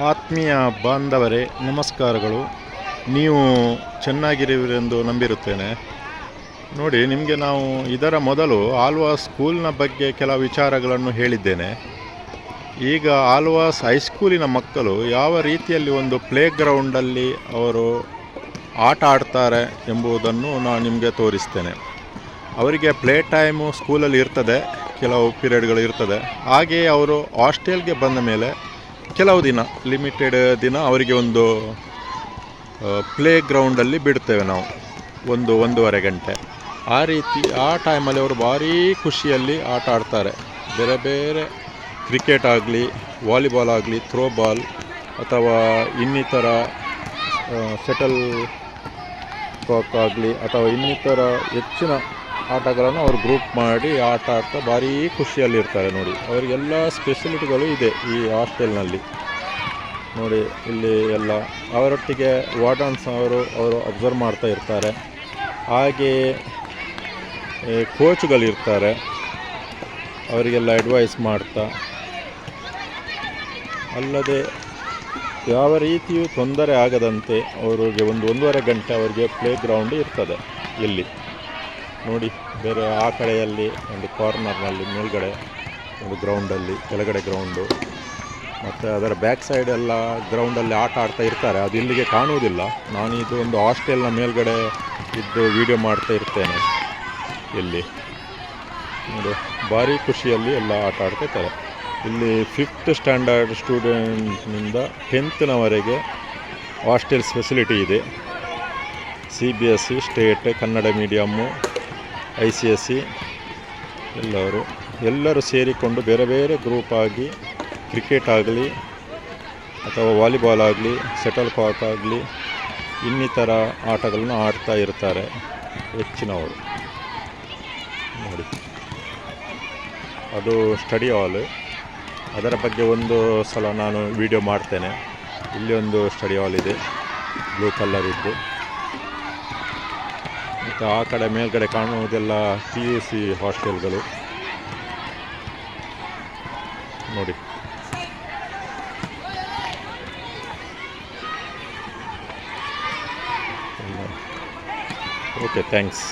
ಆತ್ಮೀಯ ಬಾಂಧವರೇ ನಮಸ್ಕಾರಗಳು. ನೀವು ಚೆನ್ನಾಗಿರುವಿರೆಂದು ನಂಬಿರುತ್ತೇನೆ. ನೋಡಿ, ನಿಮಗೆ ನಾವು ಇದರ ಮೊದಲು ಆಳ್ವಾಸ್ ಸ್ಕೂಲ್ನ ಬಗ್ಗೆ ಕೆಲವು ವಿಚಾರಗಳನ್ನು ಹೇಳಿದ್ದೇನೆ. ಈಗ ಆಳ್ವಾಸ್ ಹೈಸ್ಕೂಲಿನ ಮಕ್ಕಳು ಯಾವ ರೀತಿಯಲ್ಲಿ ಒಂದು ಪ್ಲೇ ಗ್ರೌಂಡಲ್ಲಿ ಅವರು ಆಟ ಆಡ್ತಾರೆ ಎಂಬುದನ್ನು ನಾನು ನಿಮಗೆ ತೋರಿಸ್ತೇನೆ. ಅವರಿಗೆ ಪ್ಲೇ ಟೈಮು ಸ್ಕೂಲಲ್ಲಿ ಇರ್ತದೆ, ಕೆಲವು ಪೀರಿಯಡ್ಗಳು ಇರ್ತದೆ. ಹಾಗೆಯೇ ಅವರು ಹಾಸ್ಟೆಲ್ಗೆ ಬಂದ ಮೇಲೆ ಕೆಲವು ದಿನ, ಲಿಮಿಟೆಡ್ ದಿನ ಅವರಿಗೆ ಒಂದು ಪ್ಲೇ ಗ್ರೌಂಡಲ್ಲಿ ಬಿಡ್ತೇವೆ ನಾವು, 1-1.5 ಗಂಟೆ. ಆ ರೀತಿ ಆ ಟೈಮಲ್ಲಿ ಅವರು ಭಾರೀ ಖುಷಿಯಲ್ಲಿ ಆಟ ಆಡ್ತಾರೆ. ಬೇರೆ ಬೇರೆ ಕ್ರಿಕೆಟ್ ಆಗಲಿ, ವಾಲಿಬಾಲ್ ಆಗಲಿ, ಥ್ರೋಬಾಲ್ ಅಥವಾ ಇನ್ನಿತರ ಶಟಲ್ ಕಾಕ್ ಆಗಲಿ ಅಥವಾ ಇನ್ನಿತರ ಹೆಚ್ಚಿನ ಆಟಗಳನ್ನು ಅವರು ಗ್ರೂಪ್ ಮಾಡಿ ಆಟ ಆಡ್ತಾ ಭಾರೀ ಖುಷಿಯಲ್ಲಿರ್ತಾರೆ. ನೋಡಿ, ಅವರಿಗೆಲ್ಲ ಸ್ಪೆಷಲಿಟಿಗಳು ಇದೆ ಈ ಹಾಸ್ಟೆಲ್ನಲ್ಲಿ. ನೋಡಿ, ಇಲ್ಲಿ ಎಲ್ಲ ಅವರೊಟ್ಟಿಗೆ ವಾರ್ಡನ್ಸ್ ಅವರು ಅಬ್ಸರ್ವ್ ಮಾಡ್ತಾ ಇರ್ತಾರೆ. ಹಾಗೆಯೇ ಕೋಚ್ಗಳಿರ್ತಾರೆ, ಅವರಿಗೆಲ್ಲ ಅಡ್ವೈಸ್ ಮಾಡ್ತಾ. ಅಲ್ಲದೆ ಯಾವ ರೀತಿಯೂ ತೊಂದರೆ ಆಗದಂತೆ ಅವರಿಗೆ 1-1.5 ಗಂಟೆ ಅವರಿಗೆ ಪ್ಲೇ ಗ್ರೌಂಡ್ ಇರ್ತದೆ. ಇಲ್ಲಿ ನೋಡಿ, ಬೇರೆ ಆ ಕಡೆಯಲ್ಲಿ ಒಂದು ಕಾರ್ನರ್ನಲ್ಲಿ ಮೇಲ್ಗಡೆ ಒಂದು ಗ್ರೌಂಡಲ್ಲಿ, ಕೆಳಗಡೆ ಗ್ರೌಂಡು, ಮತ್ತು ಅದರ ಬ್ಯಾಕ್ ಸೈಡ್ ಎಲ್ಲ ಗ್ರೌಂಡಲ್ಲಿ ಆಟ ಆಡ್ತಾ ಇರ್ತಾರೆ. ಅದು ಇಲ್ಲಿಗೆ ಕಾಣುವುದಿಲ್ಲ. ನಾನು ಇದು ಒಂದು ಹಾಸ್ಟೆಲ್ನ ಮೇಲ್ಗಡೆ ಇದ್ದು ವಿಡಿಯೋ ಮಾಡ್ತಾ ಇರ್ತೇನೆ. ಇಲ್ಲಿ ನೋಡಿ, ಭಾರಿ ಖುಷಿಯಲ್ಲಿ ಎಲ್ಲ ಆಟ ಆಡ್ತಾ ಇರ್ತಾರೆ. ಇಲ್ಲಿ 5th ಸ್ಟ್ಯಾಂಡರ್ಡ್ ಸ್ಟೂಡೆಂಟ್ನಿಂದ 10th ಹಾಸ್ಟೆಲ್ಸ್ ಫೆಸಿಲಿಟಿ ಇದೆ. CBSE, state, Kannada medium, ICSE ಎಲ್ಲರೂ ಸೇರಿಕೊಂಡು ಬೇರೆ ಬೇರೆ ಗ್ರೂಪ್ ಆಗಿ ಕ್ರಿಕೆಟ್ ಆಗಲಿ ಅಥವಾ ವಾಲಿಬಾಲ್ ಆಗಲಿ, ಶಟಲ್ ಕಾಕ್ ಆಗಲಿ, ಇನ್ನಿತರ ಆಟಗಳನ್ನು ಆಡ್ತಾ ಇರ್ತಾರೆ ಹೆಚ್ಚಿನವರು. ನೋಡಿ, ಅದು ಸ್ಟಡಿ ಹಾಲ್. ಅದರ ಬಗ್ಗೆ ಒಂದು ಸಲ ನಾನು ವಿಡಿಯೋ ಮಾಡ್ತೇನೆ. ಇಲ್ಲಿ ಒಂದು ಸ್ಟಡಿ ಹಾಲ್ ಇದೆ, ಬ್ಲೂ ಕಲರ್ ಇದ್ದು. ಮತ್ತು ಆ ಕಡೆ ಮೇಲ್ಗಡೆ ಕಾಣುವುದೆಲ್ಲ PUC ಹಾಸ್ಟೆಲ್ಗಳು. ನೋಡಿ, ಓಕೆ, ಥ್ಯಾಂಕ್ಸ್.